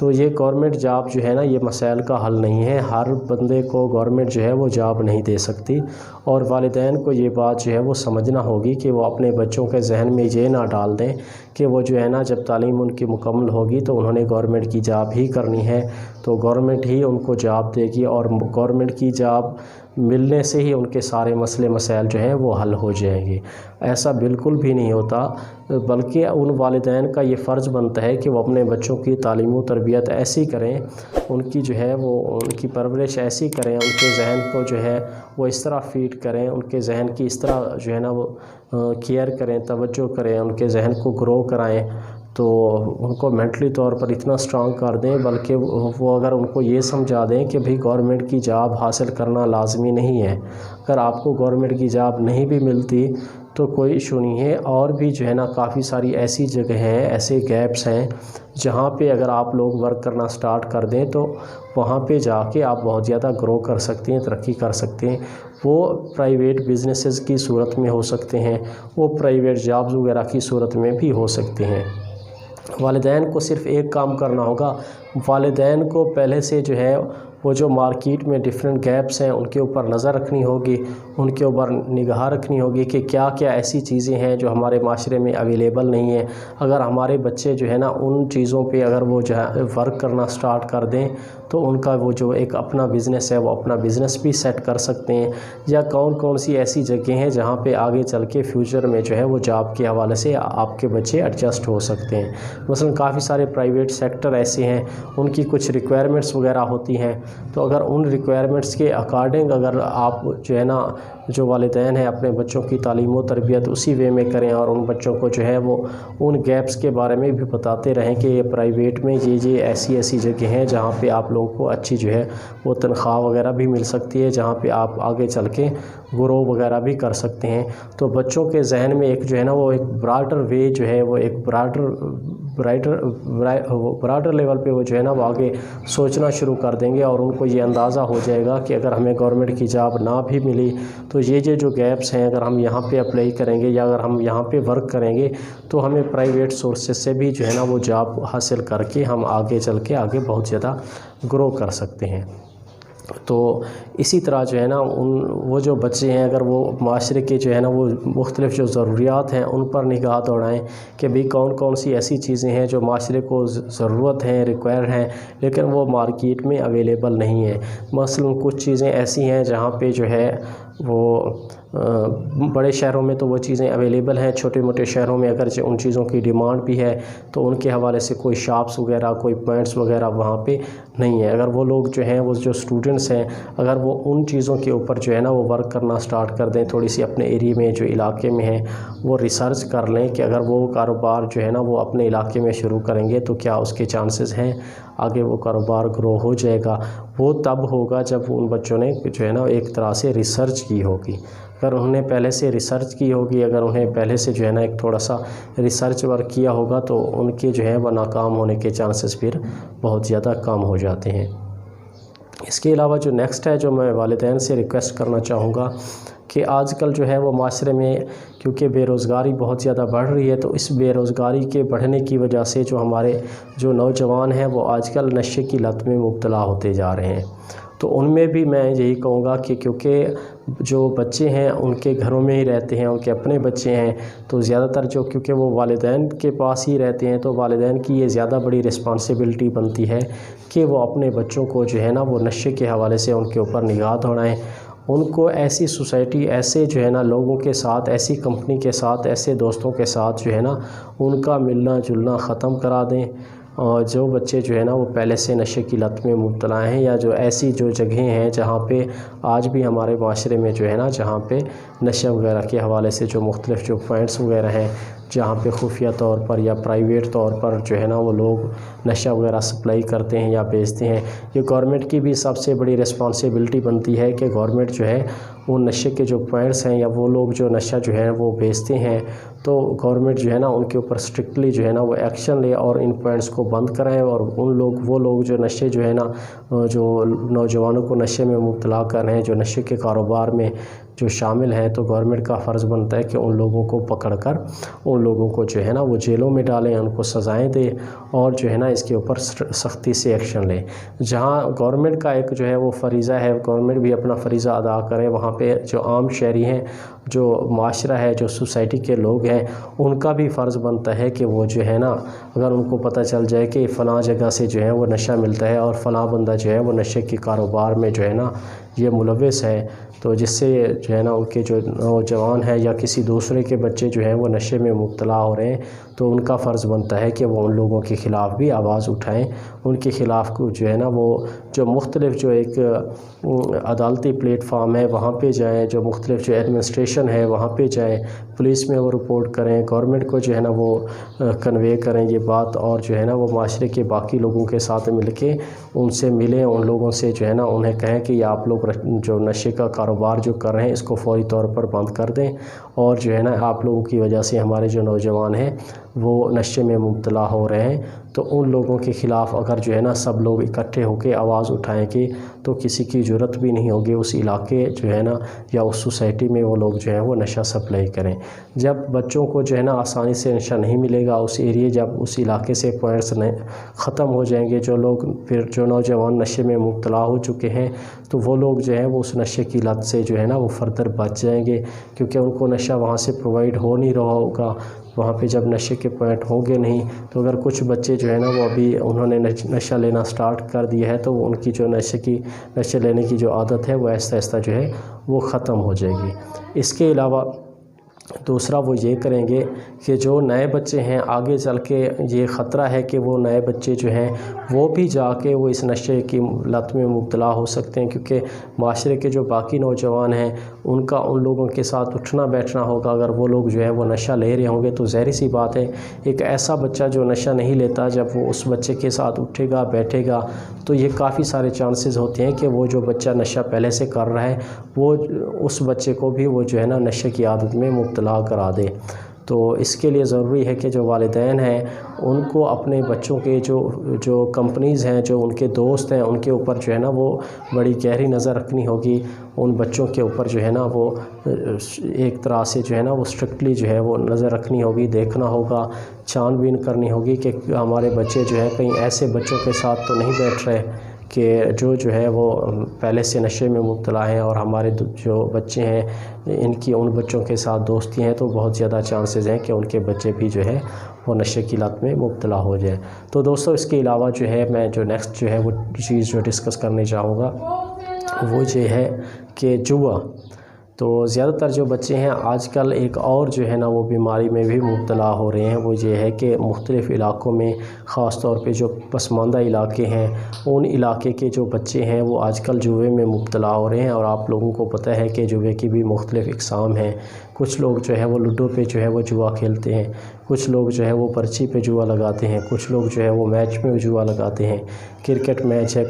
تو یہ government job جو ہے نا یہ مسائل کا حل نہیں ہے، ہر بندے کو گورنمنٹ جو ہے وہ جاب نہیں دے سکتی، اور والدین کو یہ بات جو ہے وہ سمجھنا ہوگی کہ وہ اپنے بچوں کے ذہن میں یہ نہ ڈال دیں کہ وہ جو ہے نا جب تعلیم ان کی مکمل ہوگی تو انہوں نے گورنمنٹ کی جاب ہی کرنی ہے، تو گورنمنٹ ہی ان کو جاب دے گی، اور گورنمنٹ کی جاب ملنے سے ہی ان کے سارے مسئلے مسائل جو ہیں وہ حل ہو جائیں گے۔ ایسا بالکل بھی نہیں ہوتا، بلکہ ان والدین کا یہ فرض بنتا ہے کہ وہ اپنے بچوں کی تعلیم و تربیت ایسی کریں، ان کی جو ہے وہ ان کی پرورش ایسی کریں، ان کے ذہن کو جو ہے وہ اس طرح فیڈ کریں، ان کے ذہن کی اس طرح جو ہے نا وہ کیئر کریں، توجہ کریں، ان کے ذہن کو گرو کرائیں، تو ان کو مینٹلی طور پر اتنا سٹرانگ کر دیں، بلکہ وہ اگر ان کو یہ سمجھا دیں کہ بھئی گورنمنٹ کی جاب حاصل کرنا لازمی نہیں ہے، اگر آپ کو گورنمنٹ کی جاب نہیں بھی ملتی تو کوئی ایشو نہیں ہے، اور بھی جو ہے نا کافی ساری ایسی جگہ ہیں، ایسے گیپس ہیں جہاں پہ اگر آپ لوگ ورک کرنا سٹارٹ کر دیں تو وہاں پہ جا کے آپ بہت زیادہ گرو کر سکتے ہیں، ترقی کر سکتے ہیں۔ وہ پرائیویٹ بزنسز کی صورت میں ہو سکتے ہیں، وہ پرائیویٹ جابز وغیرہ کی صورت میں بھی ہو سکتے ہیں۔ والدین کو صرف ایک کام کرنا ہوگا، والدین کو پہلے سے جو ہے وہ جو مارکیٹ میں ڈیفرنٹ گیپس ہیں ان کے اوپر نظر رکھنی ہوگی، ان کے اوپر نگاہ رکھنی ہوگی کہ کیا کیا ایسی چیزیں ہیں جو ہمارے معاشرے میں اویلیبل نہیں ہیں۔ اگر ہمارے بچے جو ہے نا ان چیزوں پہ اگر وہ جو ہے ورک کرنا سٹارٹ کر دیں تو ان کا وہ جو ایک اپنا بزنس ہے وہ اپنا بزنس بھی سیٹ کر سکتے ہیں، یا کون کون سی ایسی جگہیں ہیں جہاں پہ آگے چل کے فیوچر میں جو ہے وہ جاب کے حوالے سے آپ کے بچے ایڈجسٹ ہو سکتے ہیں۔ مثلا کافی سارے پرائیویٹ سیکٹر ایسے ہیں، ان کی کچھ ریکوائرمنٹس وغیرہ ہوتی ہیں، تو اگر ان ریکوائرمنٹس کے اکارڈنگ اگر آپ جو ہے نا جو والدین ہیں اپنے بچوں کی تعلیم و تربیت اسی وے میں کریں، اور ان بچوں کو جو ہے وہ ان گیپس کے بارے میں بھی بتاتے رہیں کہ یہ پرائیویٹ میں یہ ایسی جگہ ہیں جہاں پہ آپ لوگوں کو اچھی جو ہے وہ تنخواہ وغیرہ بھی مل سکتی ہے، جہاں پہ آپ آگے چل کے گرو وغیرہ بھی کر سکتے ہیں، تو بچوں کے ذہن میں ایک جو ہے نا وہ ایک براڈر وے جو ہے وہ ایک براڈر لیول پہ وہ جو ہے نا وہ آگے سوچنا شروع کر دیں گے، اور ان کو یہ اندازہ ہو جائے گا کہ اگر ہمیں گورنمنٹ کی جاب نہ بھی ملی تو یہ جو گیپس ہیں اگر ہم یہاں پہ اپلائی کریں گے یا اگر ہم یہاں پہ ورک کریں گے تو ہمیں پرائیویٹ سورسز سے بھی جو ہے نا وہ جاب حاصل کر کے ہم آگے چل کے آگے بہت زیادہ گرو کر سکتے ہیں۔ تو اسی طرح جو ہے نا وہ جو بچے ہیں اگر وہ معاشرے کے جو ہے نا وہ مختلف جو ضروریات ہیں ان پر نگاہ دوڑائیں کہ بھی کون کون سی ایسی چیزیں ہیں جو معاشرے کو ضرورت ہیں، ریکوائر ہیں، لیکن وہ مارکیٹ میں اویلیبل نہیں ہیں۔ مثلا کچھ چیزیں ایسی ہیں جہاں پہ جو ہے وہ بڑے شہروں میں تو وہ چیزیں اویلیبل ہیں، چھوٹے موٹے شہروں میں اگرچہ ان چیزوں کی ڈیمانڈ بھی ہے تو ان کے حوالے سے کوئی شاپس وغیرہ کوئی پوائنٹس وغیرہ وہاں پہ نہیں ہے۔ اگر وہ لوگ جو ہیں وہ جو اسٹوڈنٹس ہیں اگر وہ ان چیزوں کے اوپر جو ہے نا وہ ورک کرنا سٹارٹ کر دیں، تھوڑی سی اپنے ایریے میں جو علاقے میں ہیں وہ ریسرچ کر لیں کہ اگر وہ کاروبار جو ہے نا وہ اپنے علاقے میں شروع کریں گے تو کیا اس کے چانسز ہیں آگے وہ کاروبار گرو ہو جائے گا۔ وہ تب ہوگا جب ان بچوں نے جو ہے نا ایک طرح سے ریسرچ کی ہوگی۔ اگر انہوں نے پہلے سے ریسرچ کی ہوگی، اگر انہیں پہلے سے جو ہے نا ایک تھوڑا سا ریسرچ ورک کیا ہوگا تو ان کے جو ہے وہ ناکام ہونے کے چانسز پھر بہت زیادہ کم ہو جاتے ہیں۔ اس کے علاوہ جو نیکسٹ ہے جو میں والدین سے ریکویسٹ کرنا چاہوں گا کہ آج کل جو ہے وہ معاشرے میں کیونکہ بے روزگاری بہت زیادہ بڑھ رہی ہے، تو اس بے روزگاری کے بڑھنے کی وجہ سے جو ہمارے جو نوجوان ہیں وہ آج کل نشے کی لت میں مبتلا ہوتے جا رہے ہیں۔ تو ان میں بھی میں یہی کہوں گا کہ کیونکہ جو بچے ہیں ان کے گھروں میں ہی رہتے ہیں، ان کے اپنے بچے ہیں، تو زیادہ تر جو کیونکہ وہ والدین کے پاس ہی رہتے ہیں تو والدین کی یہ زیادہ بڑی رسپانسبلٹی بنتی ہے کہ وہ اپنے بچوں کو جو ہے نا وہ نشے کے حوالے سے ان کے اوپر نگاہ دوڑائیں، ان کو ایسی سوسائٹی ایسے جو ہے نا لوگوں کے ساتھ، ایسی کمپنی کے ساتھ، ایسے دوستوں کے ساتھ جو ہے نا ان کا ملنا جلنا ختم کرا دیں، اور جو بچے جو ہے نا وہ پہلے سے نشے کی لت میں مبتلا ہیں یا جو ایسی جو جگہیں ہیں جہاں پہ آج بھی ہمارے معاشرے میں جو ہے نا جہاں پہ نشے وغیرہ کے حوالے سے جو مختلف جو پوائنٹس وغیرہ ہیں جہاں پہ خفیہ طور پر یا پرائیویٹ طور پر جو ہے نا وہ لوگ نشہ وغیرہ سپلائی کرتے ہیں یا بیچتے ہیں، یہ گورنمنٹ کی بھی سب سے بڑی رسپانسبلٹی بنتی ہے کہ گورنمنٹ جو ہے وہ نشے کے جو پوائنٹس ہیں یا وہ لوگ جو نشہ جو ہے وہ بیچتے ہیں تو گورنمنٹ جو ہے نا ان کے اوپر اسٹرکٹلی جو ہے نا وہ ایکشن لے اور ان پوائنٹس کو بند کریں، اور وہ لوگ جو نشے جو ہے نا جو نوجوانوں کو نشے میں مبتلا کر رہے ہیں، جو نشے کے کاروبار میں جو شامل ہیں، تو گورنمنٹ کا فرض بنتا ہے کہ ان لوگوں کو پکڑ کر ان لوگوں کو جو ہے نا وہ جیلوں میں ڈالیں، ان کو سزائیں دیں اور جو ہے نا اس کے اوپر سختی سے ایکشن لیں۔ جہاں گورنمنٹ کا ایک جو ہے وہ فریضہ ہے، گورنمنٹ بھی اپنا فریضہ ادا کرے، وہاں پہ جو عام شہری ہیں، جو معاشرہ ہے، جو سوسائٹی کے لوگ ہیں، ان کا بھی فرض بنتا ہے کہ وہ جو ہے نا اگر ان کو پتہ چل جائے کہ فلاں جگہ سے جو ہے وہ نشہ ملتا ہے اور فلاں بندہ جو ہے وہ نشے کے کاروبار میں جو ہے نا یہ ملوث ہے، تو جس سے جو ہے نا ان کے جو نوجوان ہیں یا کسی دوسرے کے بچے جو ہیں وہ نشے میں مبتلا ہو رہے ہیں، تو ان کا فرض بنتا ہے کہ وہ ان لوگوں کے خلاف بھی آواز اٹھائیں، ان کے خلاف کو جو ہے نا وہ جو مختلف جو ایک عدالتی پلیٹ فارم ہے وہاں پہ جائیں، جو مختلف جو ایڈمنسٹریشن ہے وہاں پہ جائیں، پولیس میں وہ رپورٹ کریں، گورنمنٹ کو جو ہے نا وہ کنوے کریں یہ بات، اور جو ہے نا وہ معاشرے کے باقی لوگوں کے ساتھ مل کے ان سے ملیں، ان لوگوں سے جو ہے نا انہیں کہیں کہ یہ آپ لوگ جو نشے کا کاروبار جو کر رہے ہیں اس کو فوری طور پر بند کر دیں، اور جو ہے نا آپ لوگوں کی وجہ سے ہمارے جو نوجوان ہیں وہ نشے میں مبتلا ہو رہے ہیں، تو ان لوگوں کے خلاف اگر جو ہے نا سب لوگ اکٹھے ہو کے آواز اٹھائیں گے تو کسی کی جرت بھی نہیں ہوگی اس علاقے جو ہے نا یا اس سوسائٹی میں وہ لوگ جو ہیں وہ نشہ سپلائی کریں۔ جب بچوں کو جو ہے نا آسانی سے نشہ نہیں ملے گا اس ایریے، جب اس علاقے سے پوائنٹس ختم ہو جائیں گے، جو لوگ پھر جو نوجوان نشے میں مبتلا ہو چکے ہیں تو وہ لوگ جو ہیں وہ اس نشے کی لت سے جو ہے نا وہ فردر بچ جائیں گے، کیونکہ ان کو نشہ وہاں سے پرووائڈ ہو نہیں رہا ہوگا۔ وہاں پہ جب نشے کے پوائنٹ ہوں گے نہیں، تو اگر کچھ بچے جو ہے نا وہ ابھی انہوں نے نشہ لینا سٹارٹ کر دیا ہے تو ان کی جو نشے لینے کی جو عادت ہے وہ آہستہ آہستہ جو ہے وہ ختم ہو جائے گی۔ اس کے علاوہ دوسرا وہ یہ کریں گے کہ جو نئے بچے ہیں آگے چل کے یہ خطرہ ہے کہ وہ نئے بچے جو ہیں وہ بھی جا کے وہ اس نشے کی لت میں مبتلا ہو سکتے ہیں، کیونکہ معاشرے کے جو باقی نوجوان ہیں ان کا ان لوگوں کے ساتھ اٹھنا بیٹھنا ہوگا۔ اگر وہ لوگ جو ہے وہ نشہ لے رہے ہوں گے تو ظاہر سی بات ہے ایک ایسا بچہ جو نشہ نہیں لیتا جب وہ اس بچے کے ساتھ اٹھے گا بیٹھے گا تو یہ کافی سارے چانسز ہوتے ہیں کہ وہ جو بچہ نشہ پہلے سے کر رہا ہے وہ اس بچے کو بھی وہ جو ہے نا نشے کی عادت میں مبتلا کرا دے۔ تو اس کے لیے ضروری ہے کہ جو والدین ہیں ان کو اپنے بچوں کے جو کمپنیز ہیں، جو ان کے دوست ہیں، ان کے اوپر جو ہے نا وہ بڑی گہری نظر رکھنی ہوگی، ان بچوں کے اوپر جو ہے نا وہ ایک طرح سے جو ہے نا وہ اسٹرکٹلی جو ہے وہ نظر رکھنی ہوگی، دیکھنا ہوگا، چھان بین کرنی ہوگی کہ ہمارے بچے جو ہے کہیں ایسے بچوں کے ساتھ تو نہیں بیٹھ رہے کہ جو ہے وہ پہلے سے نشے میں مبتلا ہیں، اور ہمارے جو بچے ہیں ان کی ان بچوں کے ساتھ دوستی ہیں تو بہت زیادہ چانسز ہیں کہ ان کے بچے بھی جو ہے وہ نشے کی لت میں مبتلا ہو جائیں۔ تو دوستو اس کے علاوہ جو ہے میں جو نیکسٹ جو ہے وہ چیز جو ڈسکس کرنے چاہوں گا وہ یہ ہے کہ جوا۔ تو زیادہ تر جو بچے ہیں آج کل ایک اور جو ہے نا وہ بیماری میں بھی مبتلا ہو رہے ہیں، وہ یہ ہے کہ مختلف علاقوں میں خاص طور پہ جو پسماندہ علاقے ہیں ان علاقے کے جو بچے ہیں وہ آج کل جوئے میں مبتلا ہو رہے ہیں، اور آپ لوگوں کو پتہ ہے کہ جوئے کی بھی مختلف اقسام ہیں۔ کچھ لوگ جو ہے وہ لوڈو پہ جو ہے وہ جوا کھیلتے ہیں، کچھ لوگ جو ہے وہ پرچی پہ جوا لگاتے ہیں، کچھ لوگ جو ہے وہ میچ میں جوا لگاتے ہیں، کرکٹ میچ ہے،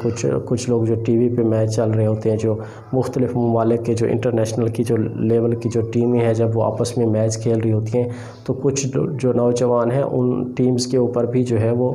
کچھ لوگ جو ٹی وی پہ میچ چل رہے ہوتے ہیں، جو مختلف ممالک کے جو انٹرنیشنل کی جو لیول کی جو ٹیمیں ہیں جب وہ آپس میں میچ کھیل رہی ہوتی ہیں تو کچھ جو نوجوان ہیں ان ٹیمز کے اوپر بھی جو ہے وہ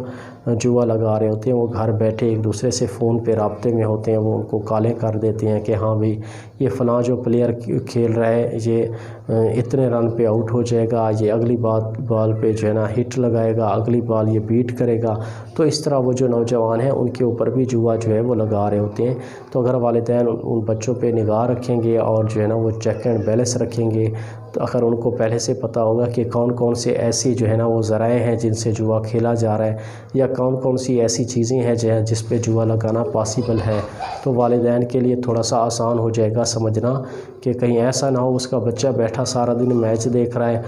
جوا لگا رہے ہوتے ہیں، وہ گھر بیٹھے ایک دوسرے سے فون پہ رابطے میں ہوتے ہیں، وہ ان کو کالیں کر دیتے ہیں کہ ہاں بھئی یہ فلاں جو پلیئر کھیل رہا ہے یہ اتنے رن پہ آؤٹ ہو جائے گا، یہ اگلی بال پہ جو ہے نا ہٹ لگائے گا، اگلی بال یہ بیٹ کرے گا۔ تو اس طرح وہ جو نوجوان ہیں ان کے اوپر بھی جوا جو ہے وہ لگا رہے ہوتے ہیں۔ تو اگر والدین ان بچوں پہ نگاہ رکھیں گے اور جو ہے نا وہ چیک اینڈ بیلنس رکھیں گے، تو اگر ان کو پہلے سے پتہ ہوگا کہ کون کون سے ایسی جو ہے نا وہ ذرائع ہیں جن سے جوا کھیلا جا رہا ہے، یا کون کون سی ایسی چیزیں ہیں جس پہ جوا لگانا پاسبل ہے، تو والدین کے لیے تھوڑا سا آسان ہو جائے گا سمجھنا کہ کہیں ایسا نہ ہو اس کا بچہ بیٹھا سارا دن میچ دیکھ رہا ہے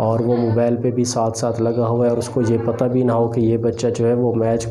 اور وہ موبائل پہ بھی ساتھ ساتھ لگا ہوا ہے، اور اس کو یہ پتہ بھی نہ ہو کہ یہ بچہ جو ہے وہ میچ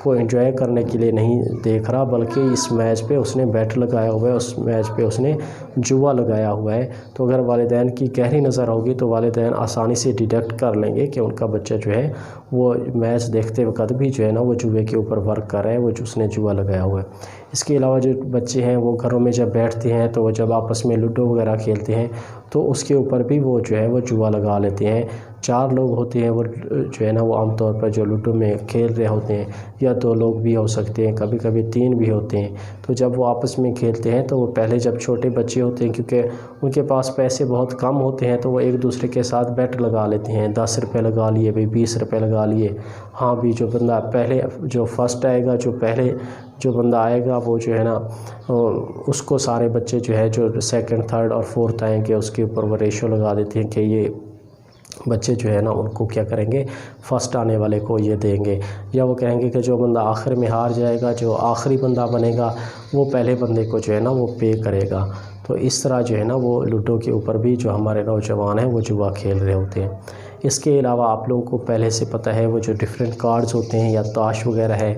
کو انجوائے کرنے کے لیے نہیں دیکھ رہا، بلکہ اس میچ پہ اس نے بیٹ لگایا ہوا ہے، اس میچ پہ اس نے جوا لگایا ہوا ہے۔ تو اگر والدین کی گہری نظر ہوگی تو والدین آسانی سے ڈیڈکٹ کر لیں گے کہ ان کا بچہ جو ہے وہ میچ دیکھتے وقت بھی جو ہے نا وہ جوئے کے اوپر ورک کر رہا ہے، وہ اس نے جوا لگایا ہوا ہے۔ اس کے علاوہ جو بچے ہیں وہ گھروں میں جب بیٹھتے ہیں تو وہ جب آپس میں لوڈو وغیرہ کھیلتے ہیں تو اس کے اوپر بھی وہ جو ہے وہ جوا لگا لیتے ہیں۔ 4 لوگ ہوتے ہیں وہ جو ہے نا وہ عام طور پر جو لوڈو میں کھیل رہے ہوتے ہیں، یا 2 لوگ بھی ہو سکتے ہیں، کبھی کبھی 3 بھی ہوتے ہیں۔ تو جب وہ آپس میں کھیلتے ہیں تو وہ پہلے جب چھوٹے بچے ہوتے ہیں کیونکہ ان کے پاس پیسے بہت کم ہوتے ہیں تو وہ ایک دوسرے کے ساتھ بیٹ لگا لیتے ہیں، 10 روپے لگا لیے، 20 روپے لگا لیے، ہاں بھی جو بندہ پہلے جو فرسٹ آئے گا، جو پہلے جو بندہ آئے گا وہ جو ہے نا اس کو سارے بچے جو ہے جو سیکنڈ، تھرڈ اور فورتھ آئیں گے اس کے اوپر وہ ریشو لگا دیتے ہیں کہ یہ بچے جو ہے نا ان کو کیا کریں گے، فرسٹ آنے والے کو یہ دیں گے، یا وہ کہیں گے کہ جو بندہ آخر میں ہار جائے گا، جو آخری بندہ بنے گا وہ پہلے بندے کو جو ہے نا وہ پے کرے گا۔ تو اس طرح جو ہے نا وہ لوڈو کے اوپر بھی جو ہمارے نوجوان ہیں وہ جوا کھیل رہے ہوتے ہیں۔ اس کے علاوہ آپ لوگوں کو پہلے سے پتہ ہے وہ جو ڈیفرنٹ کارڈز ہوتے ہیں یا تاش وغیرہ ہے،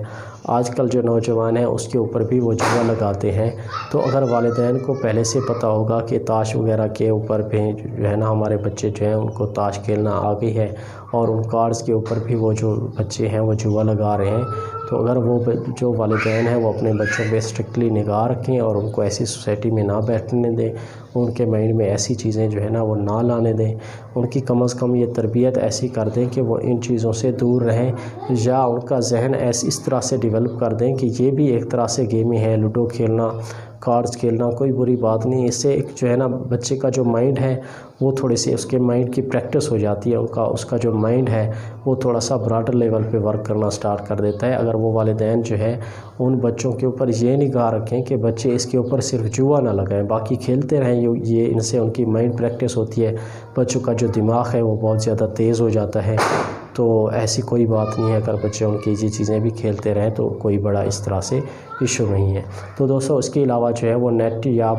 آج کل جو نوجوان ہیں اس کے اوپر بھی وہ جوا لگاتے ہیں۔ تو اگر والدین کو پہلے سے پتہ ہوگا کہ تاش وغیرہ کے اوپر بھی جو ہے نا ہمارے بچے جو ہیں ان کو تاش کھیلنا آ گئی ہے اور ان کارڈز کے اوپر بھی وہ جو بچے ہیں وہ جوا لگا رہے ہیں، تو اگر وہ جو والدین ہیں وہ اپنے بچوں پہ اسٹرکٹلی نگاہ رکھیں اور ان کو ایسی سوسائٹی میں نہ بیٹھنے دیں، ان کے مائنڈ میں ایسی چیزیں جو ہے نا وہ نہ لانے دیں، ان کی کم از کم یہ تربیت ایسی کر دیں کہ وہ ان چیزوں سے دور رہیں، یا ان کا ذہن اس طرح سے ڈیولپ کر دیں کہ یہ بھی ایک طرح سے گیم ہے، لوڈو کھیلنا، کارڈز کھیلنا کوئی بری بات نہیں۔ اس سے ایک جو ہے نا بچے کا جو مائنڈ ہے وہ تھوڑی سی اس کے مائنڈ کی پریکٹس ہو جاتی ہے، اس کا جو مائنڈ ہے وہ تھوڑا سا براڈر لیول پہ ورک کرنا سٹارٹ کر دیتا ہے۔ اگر وہ والدین جو ہے ان بچوں کے اوپر یہ نگاہ رکھیں کہ بچے اس کے اوپر صرف جوا نہ لگائیں، باقی کھیلتے رہیں، یہ ان سے ان کی مائنڈ پریکٹس ہوتی ہے، بچوں کا جو دماغ ہے وہ بہت زیادہ تیز ہو جاتا ہے، تو ایسی کوئی بات نہیں ہے۔ اگر بچے ان کی یہ چیزیں بھی کھیلتے رہیں تو کوئی بڑا اس طرح سے ایشو نہیں ہے۔ تو دوستو اس کے علاوہ جو ہے وہ نیٹ یا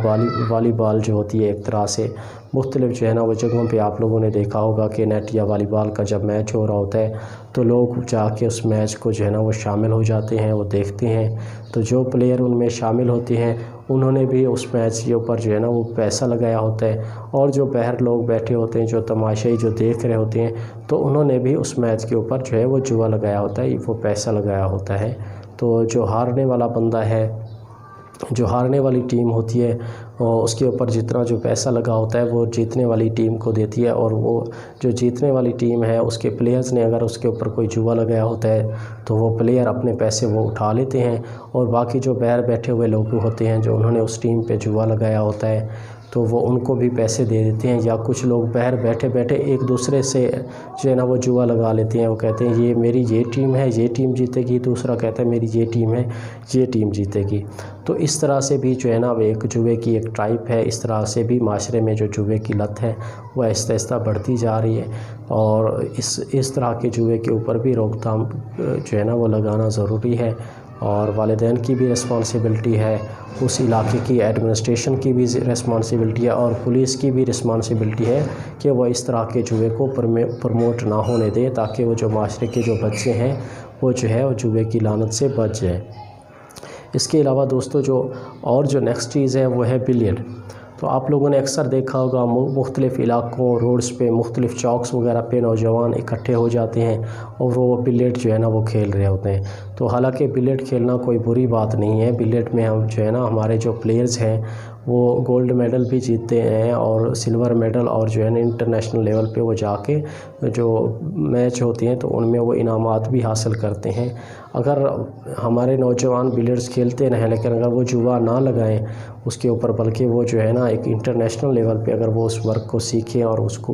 والی بال جو ہوتی ہے، ایک طرح سے مختلف جو ہے نا وہ جگہوں پہ آپ لوگوں نے دیکھا ہوگا کہ نیٹ یا والی بال کا جب میچ ہو رہا ہوتا ہے تو لوگ جا کے اس میچ کو جو ہے نا وہ شامل ہو جاتے ہیں، وہ دیکھتے ہیں۔ تو جو پلیئر ان میں شامل ہوتے ہیں انہوں نے بھی اس میچ کے اوپر جو ہے نا وہ پیسہ لگایا ہوتا ہے، اور جو باہر لوگ بیٹھے ہوتے ہیں، جو تماشائی جو دیکھ رہے ہوتے ہیں، تو انہوں نے بھی اس میچ کے اوپر جو ہے وہ جوا لگایا ہوتا ہے، وہ پیسہ لگایا ہوتا ہے۔ تو جو ہارنے والا بندہ ہے، جو ہارنے والی ٹیم ہوتی ہے، اس کے اوپر جتنا جو پیسہ لگا ہوتا ہے وہ جیتنے والی ٹیم کو دیتی ہے، اور وہ جو جیتنے والی ٹیم ہے اس کے پلیئرز نے اگر اس کے اوپر کوئی جوا لگایا ہوتا ہے تو وہ پلیئر اپنے پیسے وہ اٹھا لیتے ہیں، اور باقی جو باہر بیٹھے ہوئے لوگ ہوتے ہیں جو انہوں نے اس ٹیم پہ جوا لگایا ہوتا ہے تو وہ ان کو بھی پیسے دے دیتے ہیں، یا کچھ لوگ باہر بیٹھے بیٹھے ایک دوسرے سے جو ہے نا وہ جوا لگا لیتے ہیں، وہ کہتے ہیں یہ میری یہ ٹیم ہے، یہ ٹیم جیتے گی، دوسرا کہتا ہے میری یہ ٹیم ہے، یہ ٹیم جیتے گی۔ تو اس طرح سے بھی جو ہے نا وہ ایک جوے کی ایک ٹائپ ہے، اس طرح سے بھی معاشرے میں جو جوے کی لت ہے وہ آہستہ آہستہ بڑھتی جا رہی ہے، اور اس طرح کے جوے کے اوپر بھی روک تھام جو ہے نا وہ لگانا ضروری ہے، اور والدین کی بھی رسپانسبلٹی ہے، اس علاقے کی ایڈمنسٹریشن کی بھی رسپانسبلٹی ہے، اور پولیس کی بھی رسپانسبلٹی ہے کہ وہ اس طرح کے جوے کو پروموٹ نہ ہونے دیں، تاکہ وہ جو معاشرے کے جو بچے ہیں وہ جو ہے وہ جوے کی لعنت سے بچ جائیں۔ اس کے علاوہ دوستو جو نیکسٹ چیز ہے وہ ہے بلیئرڈ۔ تو آپ لوگوں نے اکثر دیکھا ہوگا مختلف علاقوں، روڈز پہ، مختلف چوکس وغیرہ پہ نوجوان اکٹھے ہو جاتے ہیں اور وہ بلیئرڈ جو ہے نا وہ کھیل رہے ہوتے ہیں۔ تو حالانکہ بلیئرڈ کھیلنا کوئی بری بات نہیں ہے، بلیئرڈ میں ہم جو ہے نا ہمارے جو پلیئرز ہیں وہ گولڈ میڈل بھی جیتتے ہیں اور سلور میڈل، اور جو ہے نا انٹرنیشنل لیول پہ وہ جا کے جو میچ ہوتے ہیں تو ان میں وہ انعامات بھی حاصل کرتے ہیں۔ اگر ہمارے نوجوان بلیئرڈز کھیلتے رہیں لیکن اگر وہ جوا نہ لگائیں اس کے اوپر، بلکہ وہ جو ہے نا ایک انٹرنیشنل لیول پہ اگر وہ اس ورک کو سیکھیں اور اس کو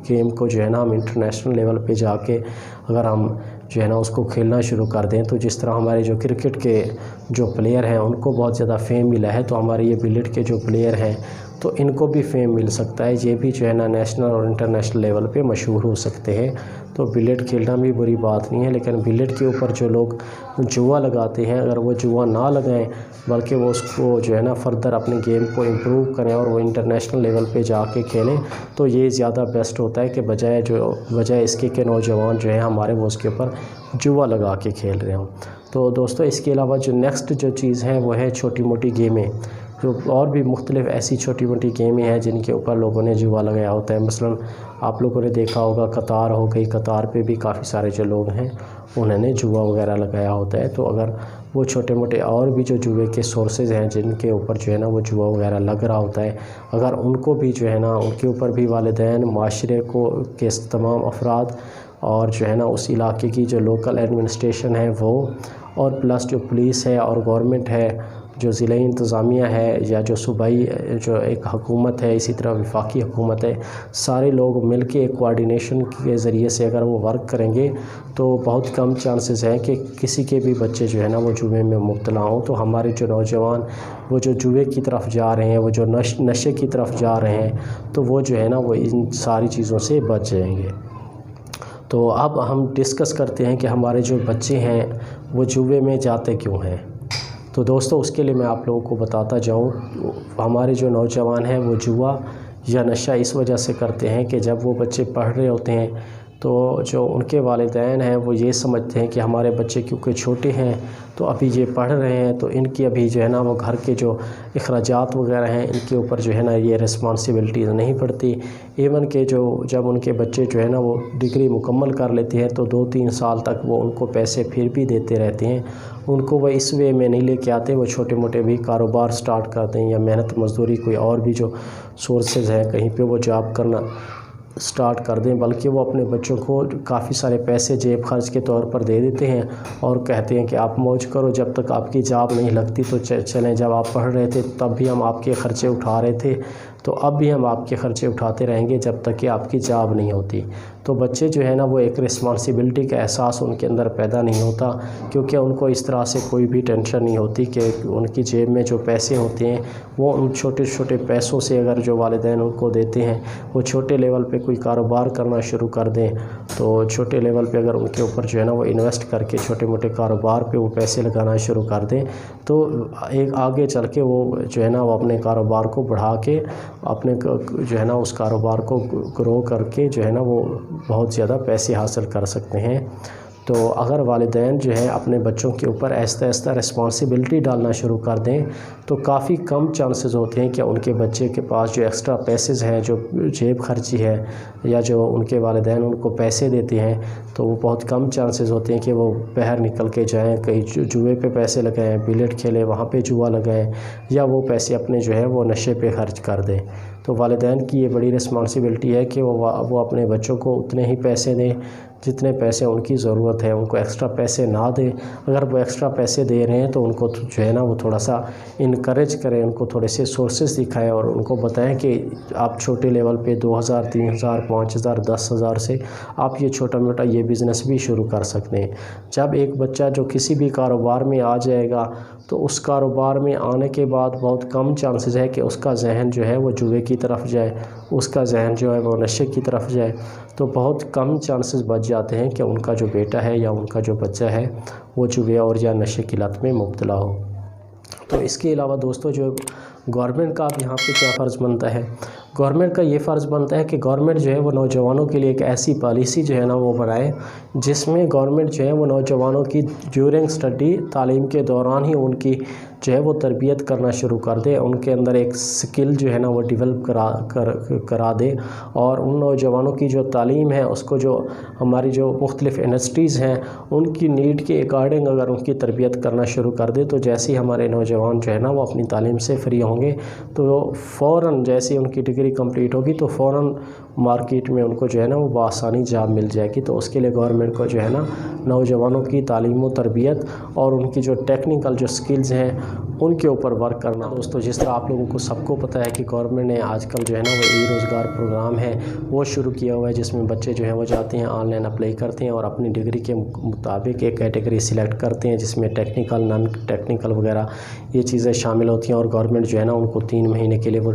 گیم کو جو ہے نا ہم انٹرنیشنل لیول پہ جا کے اگر ہم جو ہے نا اس کو کھیلنا شروع کر دیں، تو جس طرح ہمارے جو کرکٹ کے جو پلیئر ہیں ان کو بہت زیادہ فیم ملا ہے، تو ہمارے یہ بلیئرڈ کے جو پلیئر ہیں تو ان کو بھی فیم مل سکتا ہے، یہ بھی جو ہے نا نیشنل اور انٹرنیشنل لیول پہ مشہور ہو سکتے ہیں۔ تو بلیئرڈ کھیلنا بھی بری بات نہیں ہے، لیکن بلیئرڈ کے اوپر جو لوگ جوا لگاتے ہیں اگر وہ جوا نہ لگائیں بلکہ وہ اس کو جو ہے نا فردر اپنے گیم کو امپروو کریں اور وہ انٹرنیشنل لیول پہ جا کے کھیلیں، تو یہ زیادہ بیسٹ ہوتا ہے کہ بجائے اس کے کہ نوجوان جو ہیں ہمارے وہ اس کے اوپر جوا لگا کے کھیل رہے ہوں۔ تو دوستو اس کے علاوہ جو نیکسٹ جو چیز ہے وہ ہے چھوٹی موٹی گیمیں۔ جو اور بھی مختلف ایسی چھوٹی موٹی گیمیں ہیں جن کے اوپر لوگوں نے جوا لگایا ہوتا ہے۔ مثلا آپ لوگوں نے دیکھا ہوگا قطار ہو گئی، قطار پہ بھی کافی سارے جو لوگ ہیں انہوں نے جوا وغیرہ لگایا ہوتا ہے۔ تو اگر وہ چھوٹے موٹے اور بھی جو جوئے کے سورسز ہیں جن کے اوپر جو ہے نا وہ جوا وغیرہ لگ رہا ہوتا ہے، اگر ان کو بھی جو ہے نا ان کے اوپر بھی والدین، معاشرے کو کے تمام افراد اور جو ہے نا اس علاقے کی جو لوکل ایڈمنسٹریشن ہے وہ، اور پلس جو پولیس ہے اور گورنمنٹ ہے، جو ضلعی انتظامیہ ہے یا جو صوبائی جو ایک حکومت ہے، اسی طرح وفاقی حکومت ہے، سارے لوگ مل کے ایک کوآرڈینیشن کے ذریعے سے اگر وہ ورک کریں گے تو بہت کم چانسز ہیں کہ کسی کے بھی بچے جو ہے نا وہ جوئے میں مبتلا ہوں۔ تو ہمارے جو نوجوان وہ جو جوئے کی طرف جا رہے ہیں، وہ جو نشے کی طرف جا رہے ہیں، تو وہ جو ہے نا وہ ان ساری چیزوں سے بچ جائیں گے۔ تو اب ہم ڈسکس کرتے ہیں کہ ہمارے جو بچے ہیں وہ جوئے میں جاتے کیوں ہیں۔ تو دوستو اس کے لیے میں آپ لوگوں کو بتاتا جاؤں، ہمارے جو نوجوان ہیں وہ جوا یا نشہ اس وجہ سے کرتے ہیں کہ جب وہ بچے پڑھ رہے ہوتے ہیں تو جو ان کے والدین ہیں وہ یہ سمجھتے ہیں کہ ہمارے بچے کیونکہ چھوٹے ہیں تو ابھی یہ پڑھ رہے ہیں تو ان کی ابھی جو ہے نا وہ گھر کے جو اخراجات وغیرہ ہیں ان کے اوپر جو ہے نا یہ رسپانسبلٹیز نہیں پڑتی۔ ایون کہ جو جب ان کے بچے جو ہے نا وہ ڈگری مکمل کر لیتے ہیں تو 2-3 سال تک وہ ان کو پیسے پھر بھی دیتے رہتے ہیں، ان کو وہ اس وے میں نہیں لے کے آتے، وہ چھوٹے موٹے بھی کاروبار سٹارٹ کرتے ہیں یا محنت مزدوری کوئی اور بھی جو سورسز ہیں کہیں پہ وہ جاب کرنا سٹارٹ کر دیں، بلکہ وہ اپنے بچوں کو کافی سارے پیسے جیب خرچ کے طور پر دے دیتے ہیں اور کہتے ہیں کہ آپ موج کرو، جب تک آپ کی جاب نہیں لگتی تو چلیں، جب آپ پڑھ رہے تھے تب بھی ہم آپ کے خرچے اٹھا رہے تھے تو اب بھی ہم آپ کے خرچے اٹھاتے رہیں گے جب تک کہ آپ کی جاب نہیں ہوتی۔ تو بچے جو ہے نا وہ ایک رسپانسبلٹی کا احساس ان کے اندر پیدا نہیں ہوتا، کیونکہ ان کو اس طرح سے کوئی بھی ٹینشن نہیں ہوتی کہ ان کی جیب میں جو پیسے ہوتے ہیں وہ ان چھوٹے چھوٹے پیسوں سے اگر جو والدین ان کو دیتے ہیں وہ چھوٹے لیول پہ کوئی کاروبار کرنا شروع کر دیں تو چھوٹے لیول پہ اگر ان کے اوپر جو ہے نا وہ انویسٹ کر کے چھوٹے موٹے کاروبار پہ وہ پیسے لگانا شروع کر دیں تو ایک آگے چل کے وہ جو ہے نا وہ اپنے کاروبار کو بڑھا کے اپنے جو ہے نا اس کاروبار کو گرو کر کے جو ہے نا وہ بہت زیادہ پیسے حاصل کر سکتے ہیں۔ تو اگر والدین جو ہے اپنے بچوں کے اوپر آہستہ آہستہ رسپانسبلٹی ڈالنا شروع کر دیں تو کافی کم چانسز ہوتے ہیں کہ ان کے بچے کے پاس جو ایکسٹرا پیسز ہیں، جو جیب خرچی ہے یا جو ان کے والدین ان کو پیسے دیتے ہیں تو وہ بہت کم چانسز ہوتے ہیں کہ وہ باہر نکل کے جائیں، کہیں جوئے پہ پیسے لگائیں، بلیٹ کھیلیں، وہاں پہ جوا لگائیں یا وہ پیسے اپنے جو ہے وہ نشے پہ خرچ کر دیں۔ تو والدین کی یہ بڑی رسپانسبلٹی ہے کہ وہ اپنے بچوں کو اتنے ہی پیسے دیں جتنے پیسے ان کی ضرورت ہے، ان کو ایکسٹرا پیسے نہ دیں۔ اگر وہ ایکسٹرا پیسے دے رہے ہیں تو ان کو جو ہے نا وہ تھوڑا سا انکریج کریں، ان کو تھوڑے سے سورسز دکھائیں اور ان کو بتائیں کہ آپ چھوٹے لیول پہ 2000 3000 5000 10,000 سے آپ یہ چھوٹا موٹا یہ بزنس بھی شروع کر سکتے ہیں۔ جب ایک بچہ جو کسی بھی کاروبار میں آ جائے گا تو اس کاروبار میں آنے کے بعد بہت کم چانسز ہے کہ اس کا ذہن جو ہے وہ جوئے کی طرف جائے، اس کا ذہن جو ہے وہ نشے کی طرف جائے، تو بہت کم چانسز بچ جاتے ہیں کہ ان کا جو بیٹا ہے یا ان کا جو بچہ ہے وہ جوئے اور یا نشے کی لت میں مبتلا ہو۔ تو اس کے علاوہ دوستو جو گورنمنٹ کا اب یہاں پہ کیا فرض بنتا ہے، گورنمنٹ کا یہ فرض بنتا ہے کہ گورنمنٹ جو ہے وہ نوجوانوں کے لیے ایک ایسی پالیسی جو ہے نا وہ بنائے جس میں گورنمنٹ جو ہے وہ نوجوانوں کی ڈیورنگ اسٹڈی، تعلیم کے دوران ہی ان کی جو ہے وہ تربیت کرنا شروع کر دے، ان کے اندر ایک سکل جو ہے نا وہ ڈیولپ کرا دے اور ان نوجوانوں کی جو تعلیم ہے اس کو جو ہماری جو مختلف انڈسٹریز ہیں ان کی نیڈ کے اکارڈنگ اگر ان کی تربیت کرنا شروع کر دے تو جیسے ہی ہمارے نوجوان جو ہے نا وہ اپنی تعلیم سے فری ہوں گے تو فوراً جیسے ان کی ڈگری کمپلیٹ ہوگی تو فوراً مارکیٹ میں ان کو جو ہے نا وہ بآسانی جاب مل جائے گی۔ تو اس کے لیے گورنمنٹ کو جو ہے نا نوجوانوں کی تعلیم و تربیت اور ان کی جو ٹیکنیکل جو سکلز ہیں ان کے اوپر ورک کرنا۔ دوستو جس طرح آپ لوگوں کو سب کو پتہ ہے کہ گورنمنٹ نے آج کل جو ہے نا وہ ای روزگار پروگرام ہے وہ شروع کیا ہوا ہے جس میں بچے جو ہیں وہ جاتے ہیں آن لائن اپلائی کرتے ہیں اور اپنی ڈگری کے مطابق ایک کیٹیگری سلیکٹ کرتے ہیں جس میں ٹیکنیکل نان ٹیکنیکل وغیرہ یہ چیزیں شامل ہوتی ہیں اور گورنمنٹ جو ہے نا ان کو 3 مہینے کے لیے وہ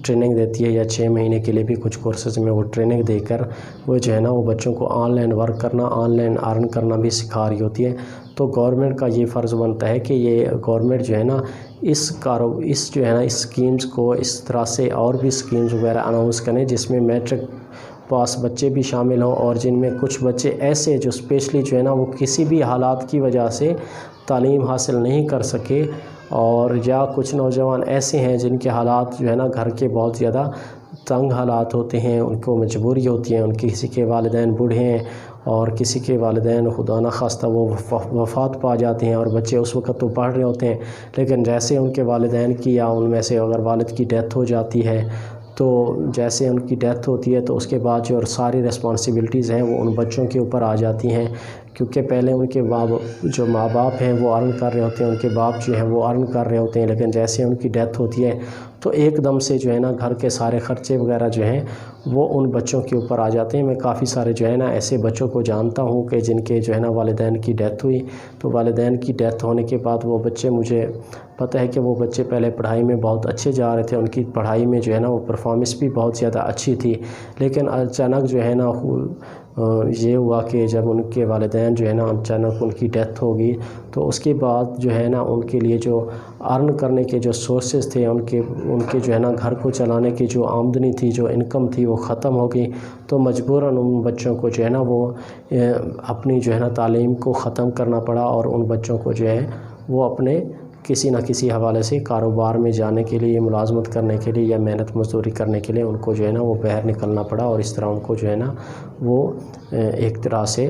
ٹریننگ دیتی ہے یا 6 مہینے کے لیے بھی کچھ کورسز میں وہ ٹریننگ دے کر وہ جو ہے نا وہ بچوں کو آن لائن ورک کرنا، آن لائن ارن کرنا بھی سکھا رہی ہوتی ہے۔ تو گورنمنٹ کا یہ فرض بنتا ہے کہ یہ گورنمنٹ جو ہے نا اس جو ہے نا اس سکیمز کو اس طرح سے اور بھی سکیمز وغیرہ اناؤنس کریں جس میں میٹرک پاس بچے بھی شامل ہوں اور جن میں کچھ بچے ایسے جو اسپیشلی جو ہے نا وہ کسی بھی حالات کی وجہ سے تعلیم حاصل نہیں کر سکے اور یا کچھ نوجوان ایسے ہیں جن کے حالات جو ہے نا گھر کے بہت زیادہ تنگ حالات ہوتے ہیں، ان کو مجبوری ہوتی ہے، ان کی کسی کے والدین بوڑھے ہیں اور کسی کے والدین خدا نخواستہ وہ وفات پا جاتے ہیں، اور بچے اس وقت تو پڑھ رہے ہوتے ہیں، لیکن جیسے ان کے والدین کی یا ان میں سے اگر والد کی ڈیتھ ہو جاتی ہے تو جیسے ان کی ڈیتھ ہوتی ہے تو اس کے بعد جو ساری ریسپانسبلٹیز ہیں وہ ان بچوں کے اوپر آ جاتی ہیں، کیونکہ پہلے ان کے جو ماں باپ ہیں وہ ارن کر رہے ہوتے ہیں، ان کے باپ جو ہیں وہ ارن کر رہے ہوتے ہیں، لیکن جیسے ان کی ڈیتھ ہوتی ہے تو ایک دم سے جو ہے نا گھر کے سارے خرچے وغیرہ جو ہیں وہ ان بچوں کے اوپر آ جاتے ہیں۔ میں کافی سارے جو ہے نا ایسے بچوں کو جانتا ہوں کہ جن کے جو ہے نا والدین کی ڈیتھ ہوئی، تو والدین کی ڈیتھ ہونے کے بعد وہ بچے، مجھے پتہ ہے کہ وہ بچے پہلے پڑھائی میں بہت اچھے جا رہے تھے، ان کی پڑھائی میں جو ہے نا وہ پرفارمنس بھی بہت زیادہ اچھی تھی، لیکن اچانک جو ہے نا یہ ہوا کہ جب ان کے والدین جو ہے نا اچانک ان کی ڈیتھ ہوگی تو اس کے بعد جو ہے نا ان کے لیے جو ارن کرنے کے جو سورسز تھے، ان کے جو ہے نا گھر کو چلانے کی جو آمدنی تھی، جو انکم تھی، وہ ختم ہو گئی، تو مجبوراً ان بچوں کو جو ہے نا وہ اپنی جو ہے نا تعلیم کو ختم کرنا پڑا، اور ان بچوں کو جو ہے وہ اپنے کسی نہ کسی حوالے سے کاروبار میں جانے کے لیے، ملازمت کرنے کے لیے یا محنت مزدوری کرنے کے لیے ان کو جو ہے نا وہ باہر نکلنا پڑا، اور اس طرح ان کو جو ہے نا وہ ایک طرح سے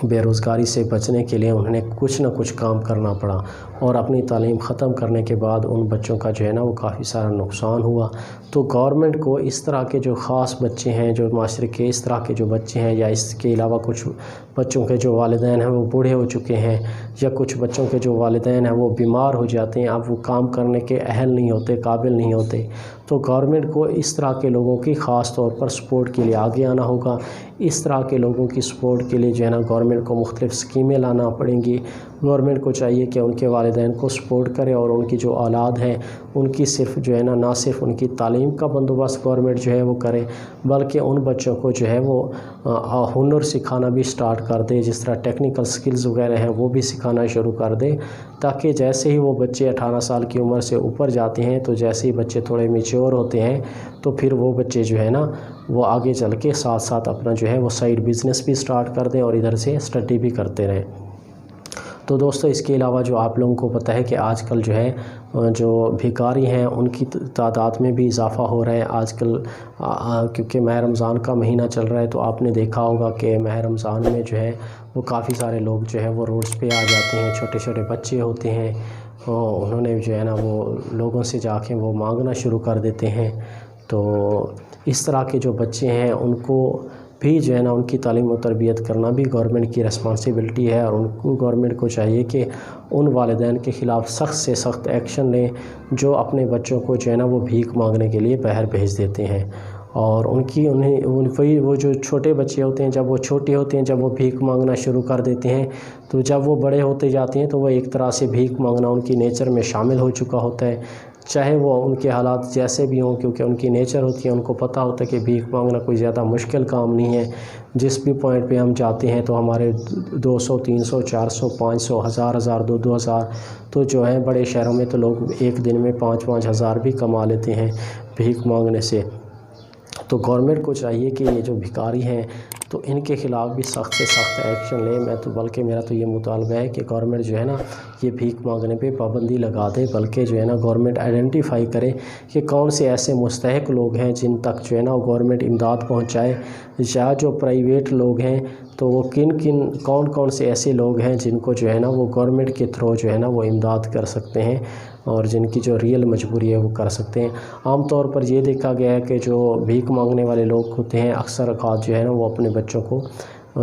بے روزگاری سے بچنے کے لیے انہیں کچھ نہ کچھ کام کرنا پڑا، اور اپنی تعلیم ختم کرنے کے بعد ان بچوں کا جو ہے نا وہ کافی سارا نقصان ہوا۔ تو گورنمنٹ کو اس طرح کے جو خاص بچے ہیں، جو معاشرے کے اس طرح کے جو بچے ہیں، یا اس کے علاوہ کچھ بچوں کے جو والدین ہیں وہ بوڑھے ہو چکے ہیں، یا کچھ بچوں کے جو والدین ہیں وہ بیمار ہو جاتے ہیں، اب وہ کام کرنے کے اہل نہیں ہوتے، قابل نہیں ہوتے، تو گورنمنٹ کو اس طرح کے لوگوں کی خاص طور پر سپورٹ کے لیے آگے آنا ہوگا۔ اس طرح کے لوگوں کی سپورٹ کے لیے جو ہے نا گورنمنٹ کو مختلف اسکیمیں لانا پڑیں گی۔ گورنمنٹ کو چاہیے کہ ان کے والدین کو سپورٹ کرے، اور ان کی جو اولاد ہے ان کی صرف جو ہے نا نہ صرف ان کی تعلیم کا بندوبست گورنمنٹ جو ہے وہ کرے، بلکہ ان بچوں کو جو ہے وہ ہنر سکھانا بھی سٹارٹ کر دے، جس طرح ٹیکنیکل سکلز وغیرہ ہیں وہ بھی سکھانا شروع کر دے، تاکہ جیسے ہی وہ بچے 18 سال کی عمر سے اوپر جاتے ہیں تو جیسے ہی بچے تھوڑے میچور ہوتے ہیں تو پھر وہ بچے جو ہے نا وہ آگے چل کے ساتھ ساتھ اپنا جو ہے وہ سائیڈ بزنس بھی سٹارٹ کر دیں اور ادھر سے اسٹڈی بھی کرتے رہیں۔ تو دوستو اس کے علاوہ جو آپ لوگوں کو پتہ ہے کہ آج کل جو ہے جو بھکاری ہیں ان کی تعداد میں بھی اضافہ ہو رہا ہے آج کل، کیونکہ ماہ رمضان کا مہینہ چل رہا ہے، تو آپ نے دیکھا ہوگا کہ ماہ رمضان میں جو ہے وہ کافی سارے لوگ جو ہے وہ روڈز پہ آ جاتے ہیں، چھوٹے چھوٹے بچے ہوتے ہیں، انہوں نے جو ہے نا وہ لوگوں سے جا کے وہ مانگنا شروع کر دیتے ہیں۔ تو اس طرح کے جو بچے ہیں ان کو بھی جو ہے نا ان کی تعلیم و تربیت کرنا بھی گورنمنٹ کی ریسپانسبلٹی ہے، اور ان کو گورنمنٹ کو چاہیے کہ ان والدین کے خلاف سخت سے سخت ایکشن لیں جو اپنے بچوں کو جو ہے نا وہ بھیک مانگنے کے لیے باہر بھیج دیتے ہیں، اور وہ جو چھوٹے بچے ہوتے ہیں جب وہ چھوٹے ہوتے ہیں، جب وہ بھیک مانگنا شروع کر دیتے ہیں، تو جب وہ بڑے ہوتے جاتے ہیں تو وہ ایک طرح سے بھیک مانگنا ان کی نیچر میں شامل ہو چکا ہوتا ہے، چاہے وہ ان کے حالات جیسے بھی ہوں، کیونکہ ان کی نیچر ہوتی ہے، ان کو پتہ ہوتا ہے کہ بھیک مانگنا کوئی زیادہ مشکل کام نہیں ہے، جس بھی پوائنٹ پہ ہم جاتے ہیں تو ہمارے 200 300 400 500 1000 2000 تو جو ہیں بڑے شہروں میں تو لوگ ایک دن میں 5 ہزار بھی کما لیتے ہیں بھیک مانگنے سے۔ تو گورنمنٹ کو چاہیے کہ یہ جو بھکاری ہیں تو ان کے خلاف بھی سخت سے سخت ایکشن لیں، بلکہ میرا تو یہ مطالبہ ہے کہ گورنمنٹ جو ہے نا یہ بھیک مانگنے پہ پابندی لگا دے، بلکہ جو ہے نا گورنمنٹ آئیڈینٹیفائی کرے کہ کون سے ایسے مستحق لوگ ہیں جن تک جو ہے نا گورنمنٹ امداد پہنچائے، یا جو پرائیویٹ لوگ ہیں تو وہ کون سے ایسے لوگ ہیں جن کو جو ہے نا وہ گورنمنٹ کے تھرو جو ہے نا وہ امداد کر سکتے ہیں، اور جن کی جو ریئل مجبوری ہے وہ کر سکتے ہیں۔ عام طور پر یہ دیکھا گیا ہے کہ جو بھیک مانگنے والے لوگ ہوتے ہیں اکثر اوقات جو ہے نا وہ اپنے بچوں کو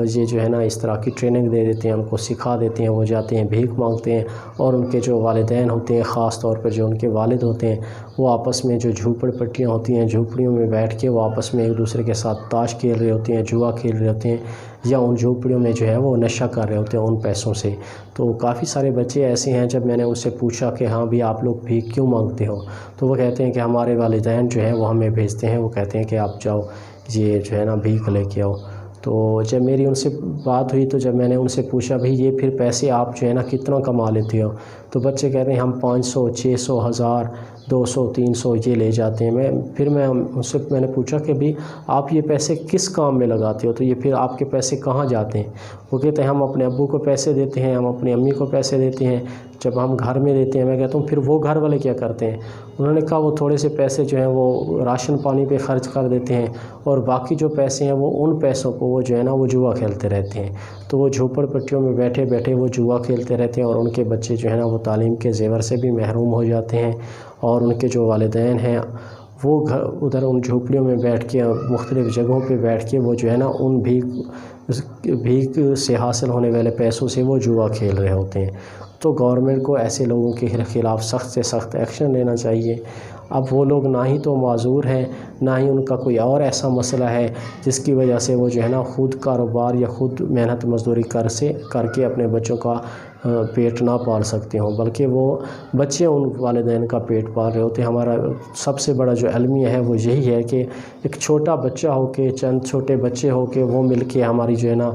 یہ جو ہے نا اس طرح کی ٹریننگ دے دیتے ہیں، ان کو سکھا دیتے ہیں، وہ جاتے ہیں بھیک مانگتے ہیں، اور ان کے جو والدین ہوتے ہیں، خاص طور پر جو ان کے والد ہوتے ہیں، وہ آپس میں جو جھوپڑ پٹیاں ہوتی ہیں، جھوپڑیوں میں بیٹھ کے وہ آپس میں ایک دوسرے کے ساتھ تاش کھیل رہے ہوتے ہیں، جوا کھیل رہے ہوتے ہیں، یا ان جھوپڑیوں میں جو ہے وہ نشہ کر رہے ہوتے ہیں ان پیسوں سے۔ تو کافی سارے بچے ایسے ہیں، جب میں نے ان سے پوچھا کہ ہاں بھی آپ لوگ بھیک کیوں مانگتے ہو، تو وہ کہتے ہیں کہ ہمارے والدین جو ہیں وہ ہمیں بھیجتے ہیں، وہ کہتے ہیں کہ آپ جاؤ یہ جو ہے نا بھیک لے کے آؤ۔ تو جب میری ان سے بات ہوئی تو جب میں نے ان سے پوچھا بھئی یہ پھر پیسے آپ جو ہے نا کتنا کما لیتے ہو، تو بچے کہتے ہیں ہم 500 600 1000 200-300 یہ لے جاتے ہیں۔ پھر میں نے پوچھا کہ بھی آپ یہ پیسے کس کام میں لگاتے ہو، تو یہ پھر آپ کے پیسے کہاں جاتے ہیں؟ وہ کہتے ہیں ہم اپنے ابو کو پیسے دیتے ہیں، ہم اپنی امی کو پیسے دیتے ہیں، جب ہم گھر میں دیتے ہیں۔ میں کہتا ہوں پھر وہ گھر والے کیا کرتے ہیں؟ انہوں نے کہا وہ تھوڑے سے پیسے جو ہیں وہ راشن پانی پہ خرچ کر دیتے ہیں، اور باقی جو پیسے ہیں وہ ان پیسوں کو وہ جو ہے نا وہ جوا کھیلتے رہتے ہیں۔ تو وہ جھوپڑ پٹیوں میں بیٹھے بیٹھے وہ جوا کھیلتے رہتے ہیں، اور ان کے بچے جو ہے نا وہ تعلیم کے زیور سے بھی محروم ہو جاتے ہیں، اور ان کے جو والدین ہیں وہ ادھر ان جھوپڑیوں میں بیٹھ کے اور مختلف جگہوں پہ بیٹھ کے وہ جو ہے نا ان بھیک سے حاصل ہونے والے پیسوں سے وہ جوا کھیل رہے ہوتے ہیں۔ تو گورنمنٹ کو ایسے لوگوں کے خلاف سخت سے سخت ایکشن لینا چاہیے۔ اب وہ لوگ نہ ہی تو معذور ہیں، نہ ہی ان کا کوئی اور ایسا مسئلہ ہے جس کی وجہ سے وہ جو ہے نا خود کاروبار یا خود محنت مزدوری کر کے اپنے بچوں کا پیٹ نہ پال سکتے ہوں، بلکہ وہ بچے ان والدین کا پیٹ پال رہے ہوتے ہیں۔ ہمارا سب سے بڑا جو المیہ ہے وہ یہی ہے کہ ایک چھوٹا بچہ ہو کے، چند چھوٹے بچے ہو کے وہ مل کے ہماری جو ہے نا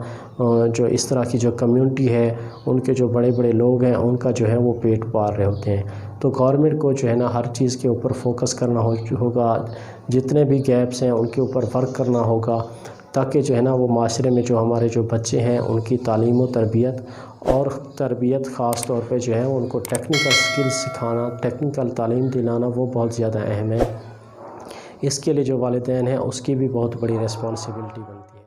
جو اس طرح کی جو کمیونٹی ہے، ان کے جو بڑے بڑے لوگ ہیں ان کا جو ہے وہ پیٹ پال رہے ہوتے ہیں۔ تو گورنمنٹ کو جو ہے نا ہر چیز کے اوپر فوکس کرنا ہوگا، جتنے بھی گیپس ہیں ان کے اوپر ورک کرنا ہوگا، تاکہ جو ہے نا وہ معاشرے میں جو ہمارے جو بچے ہیں ان کی تعلیم و تربیت خاص طور پہ جو ہے ان کو ٹیکنیکل سکلز سکھانا، ٹیکنیکل تعلیم دلانا وہ بہت زیادہ اہم ہے۔ اس کے لیے جو والدین ہیں اس کی بھی بہت بڑی ریسپانسبلٹی بنتی ہے۔